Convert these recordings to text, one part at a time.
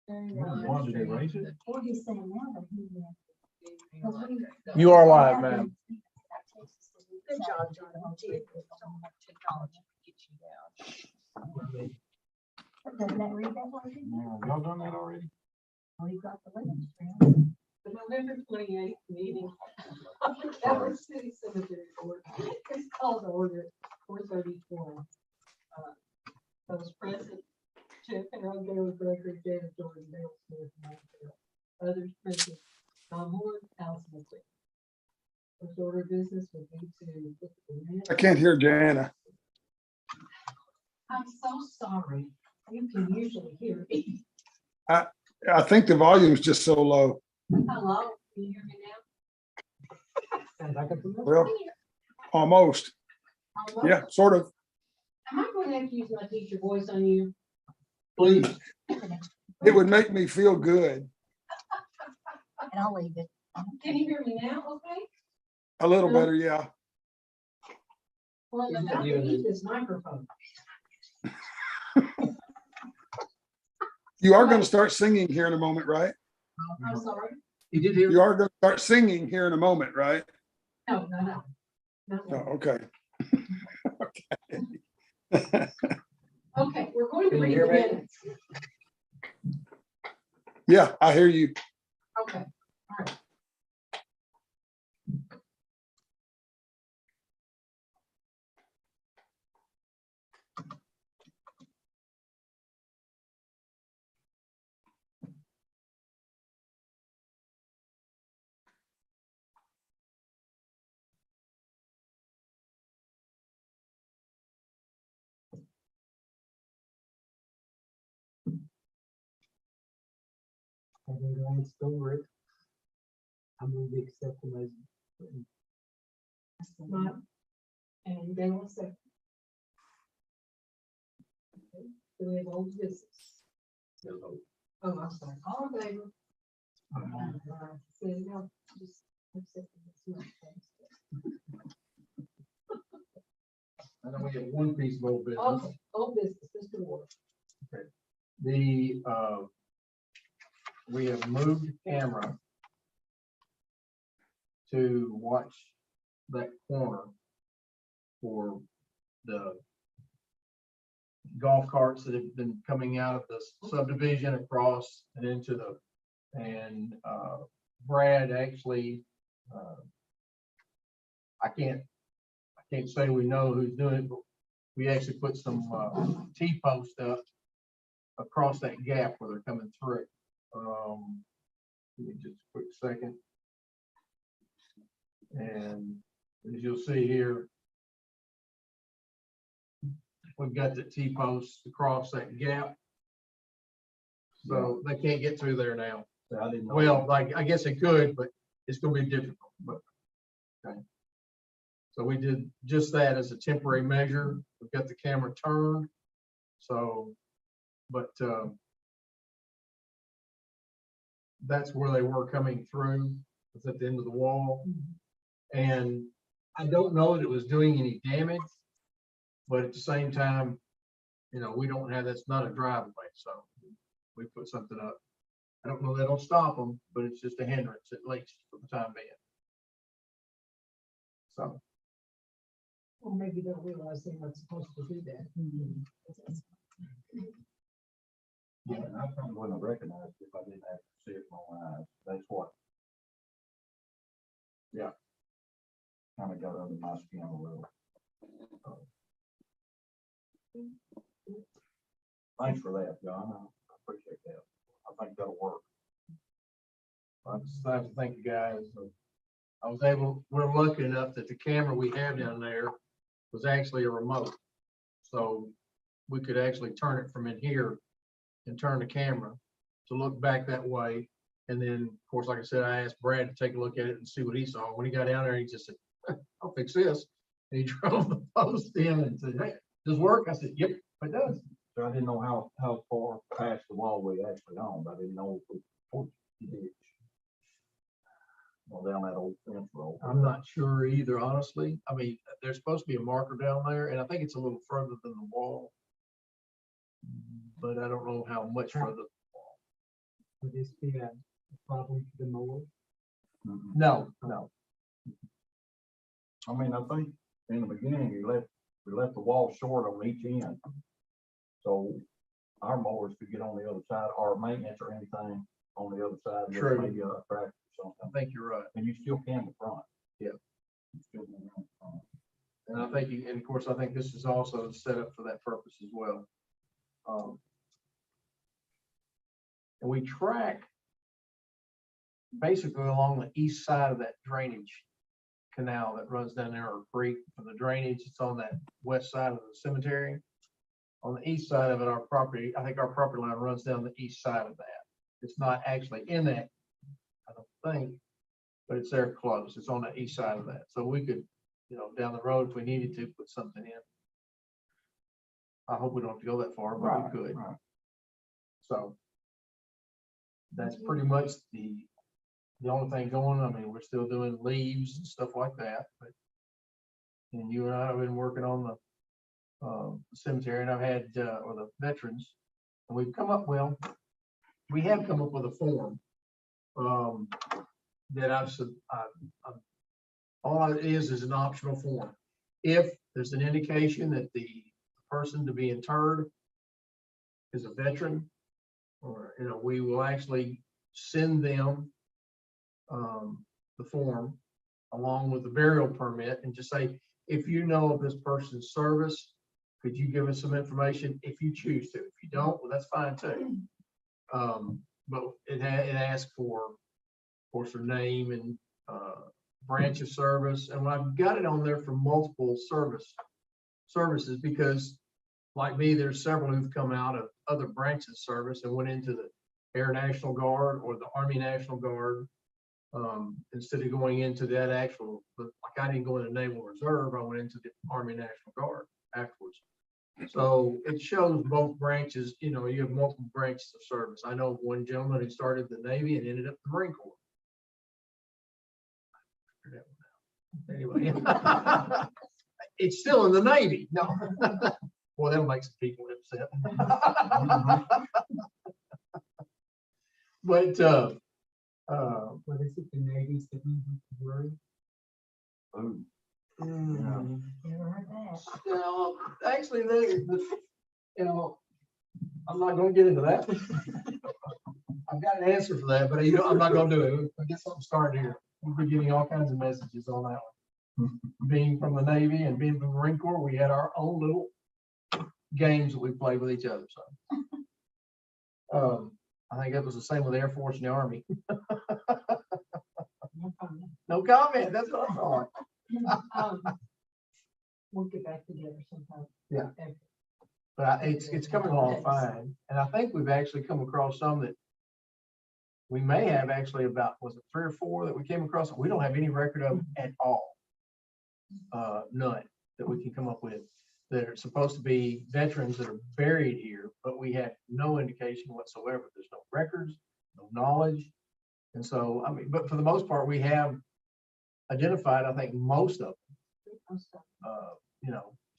Why did they raise it? Or he's saying now that he. You are live, ma'am. Good job, John. Technology gets you down. Doesn't that read that way? No, y'all done that already? Oh, you got the limits. The November 28th meeting of the Calvert City Cemetery Board is called to order at 4:34. Those present, Jeff Harold, Gail Gregory, David Jordan, Dale Smith, Mike Hill. Others present, Tom Horn, Allison McQueen. First order of business would be to look at the minutes. I can't hear Jana. I'm so sorry. You can usually hear me. I think the volume's just so low. Hello, can you hear me now? Well, almost. Hello? Yeah, sort of. Am I going to have to use my teacher voice on you? Please. It would make me feel good. And I'll leave it. Can you hear me now? Okay. A little better, yeah. Well, I'm about to eat this microphone. You are going to start singing here in a moment, right? I'm sorry. You did hear? You are going to start singing here in a moment, right? No, no, no. No, Oh, no. okay. Okay, we're going to Can you read hear the me? minutes. Yeah, I hear you. Okay, all right. And then Lance Stewart. I'm going to accept them as written. Right. And then we'll say. Okay, do we have old business? Oh, I'm sorry. All in favor? Say no, just accept this month, thanks. I know we have one piece of old business. Okay, old business, Mr. Ward. The, we have moved the camera to watch that corner for the golf carts that have been coming out of the subdivision across and into the, and, Brad actually, I can't say we know who's doing it, but we actually put some, T-post up across that gap where they're coming through. Give me just a quick second. And as you'll see here, we've got the T-posts across that gap. So they can't get through there now. I didn't know. Well, like, I guess they could, but it's gonna be difficult, but, okay. So we did just that as a temporary measure. We've got the camera turned. So, but, that's where they were coming through. It's at the end of the wall. And I don't know that it was doing any damage, but at the same time, you know, we don't have, that's not a driveway, so we put something up. I don't know that'll stop them, but it's just a hindrance at least for the time being. So, Or maybe they'll realize they're not supposed to do that. Yeah, and I probably wouldn't have recognized it if I didn't have to see it with my own eyes. That's what. Yeah. Kind of got under my skin a little. Thanks for that, John. I appreciate that. I think that'll work. I just have to thank you guys. I was able, we're lucky enough that the camera we have down there was actually a remote. So we could actually turn it from in here and turn the camera to look back that way. And then, of course, like I said, I asked Brad to take a look at it and see what he saw. When he got down there, he just said, I'll fix this. And he drove the post in and said, hey, does this work? I said, yep, it does. So I didn't know how far past the wall we actually owned. I didn't know if we ditch. Well, down that old fence road. I'm not sure either, honestly. I mean, there's supposed to be a marker down there, and I think it's a little further than the wall. But I don't know how much further. Would this be a problem for the mower? Mhm. No, no. I mean, I think in the beginning, we left the wall short on each end. So our mowers could get on the other side, or maintenance or anything on the other side, with True. maybe a tractor or I something, think you're right. and you still can the front. Yeah. You still can run the front. And I think, and of course, I think this is also set up for that purpose as well. And we track basically along the east side of that drainage canal that runs down there, or creek for the drainage. It's on that west side of the cemetery. On the east side of it, our property, I think our property line runs down the east side of that. It's not actually in that, I don't think, but it's there close. It's on the east side of that. So we could, down the road, if we needed to, put something in. I hope we don't have to go that far, but we could. Right. So that's pretty much the only thing going. I mean, we're still doing leaves and stuff like that, but and you and I have been working on the cemetery, and I've had or the veterans, and we have come up with a form that all it is an optional form. If there's an indication that the person to be interred is a veteran, or, we will actually send them the form along with the burial permit, and just say, if you know of this person's service, could you give us some information if you choose to? If you don't, well, that's fine too. But it asks for, of course, her name and branch of service, and I've got it on there for multiple services, because like me, there's several who've come out of other branches of service and went into the Air National Guard or the Army National Guard. Instead of going into that actual, like I didn't go into Naval Reserve, I went into the Army National Guard afterwards. So it shows both branches, you have multiple branches of service. I know one gentleman who started the Navy and ended up in the Marine Corps. Anyway, it's still in the Navy. No. Well, that'll make some people upset. But What is it, the Navy sitting worry? Ooh, Never heard that. no, actually, I'm not gonna get into that. I've got an answer for that, but I'm not gonna do it. We'll get something started here. We'll be getting all kinds of messages on that one. Being from the Navy and being from the Marine Corps, we had our own little games that we played with each other, so. I think that was the same with the Air Force and the Army. No comment, that's what I thought. We'll get back together sometime. Yeah. But it's coming along fine, and I think we've actually come across some that we may have actually about, was it 3 or 4 that we came across, that we don't have any record of at all. None that we can come up with that are supposed to be veterans that are buried here, but we have no indication whatsoever. There's no records, no knowledge. And so, I mean, but for the most part, we have identified, I think, most of them,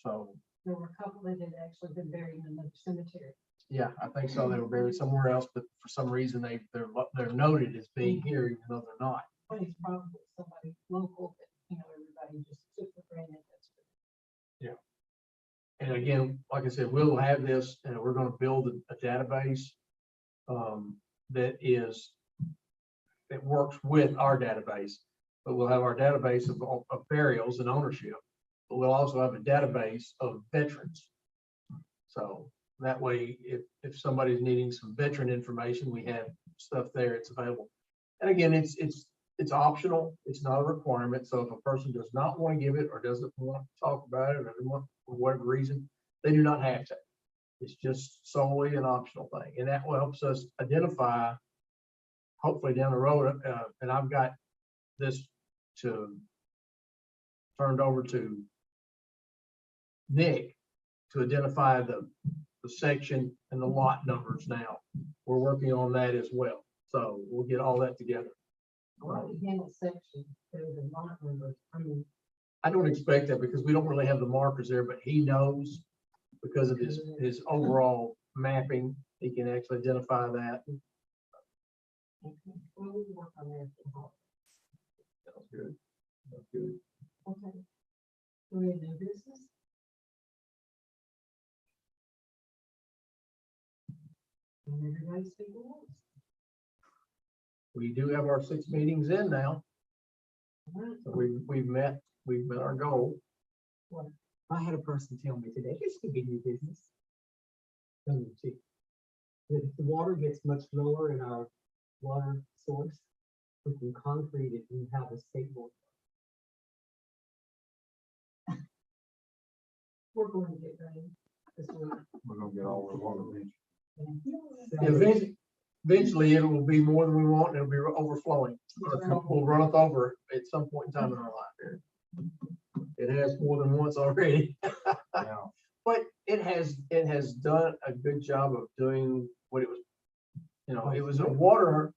so. There were a couple that had actually been buried in another cemetery. Yeah, I think so. They were buried somewhere else, but for some reason they're noted as being here, even though they're not. But it's probably somebody local that, everybody just took for granted. And again, like I said, we'll have this, and we're going to build a database that works with our database. But we'll have our database of burials and ownership, but we'll also have a database of veterans. So that way, if somebody's needing some veteran information, we have stuff there. It's available. And again, it's optional. It's not a requirement. So if a person does not want to give it, or doesn't want to talk about it, or doesn't want, for whatever reason, they do not have to. It's just solely an optional thing. And that helps us identify, hopefully down the road, and I've got this turned over to Nick to identify the section and the lot numbers now. We're working on that as well. So we'll get all that together. Well, again, a section, there's a lot number. I don't expect that, because we don't really have the markers there, but he knows because of his overall mapping, he can actually identify that. Okay, well, we can work on that. Sounds good. That's good. Okay. Do we have new business? And everybody speak at once. We do have our 6 meetings in now. All right. So we've met our goal. I had a person tell me today, this could be new business. If the water gets much lower in our water source, we can concrete it and have a stable. We're going to get rain this week. We're gonna get all the water bench. Eventually, it will be more than we want, and it'll be overflowing. We'll run it over at some point in time in our life here. It has more than once already, Yeah. but it has done a good job of doing what it was. You know, it was a water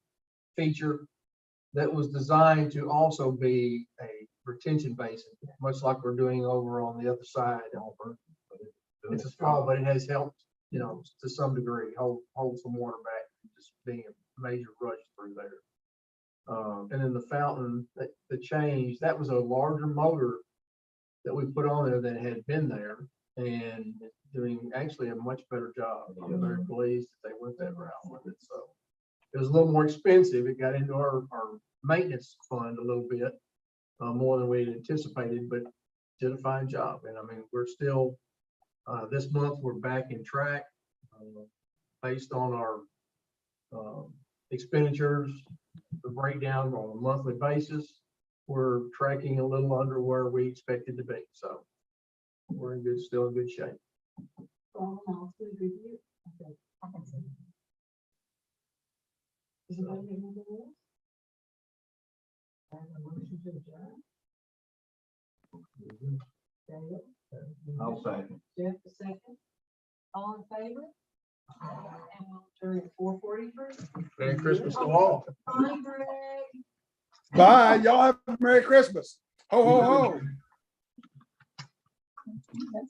feature that was designed to also be a retention basin, much like we're doing over on the other side. It's a small, but it has helped, you know, to some degree, hold some water back, just being a major rush through there. And then the fountain, the change, that was a larger motor that we put on there that had been there, and it's doing actually a much better job. I'm very pleased that they went that route with it, so. It was a little more expensive. It got into our maintenance fund a little bit, more than we had anticipated, but did a fine job. And I mean, we're still, this month, we're back in track, based on our expenditures, the breakdown on a monthly basis. We're tracking a little under where we expected to be, so we're still in good shape. All in all, it's been a good year. Okay. I can see. Does anybody have anything else? I have a motion to adjourn. Daniel, I'll second. Jeff, the second. All in favor? And we'll adjourn at 4:43. Merry Christmas to all. Bye, Greg. Bye. Y'all have a Merry Christmas. Ho, ho, ho. That's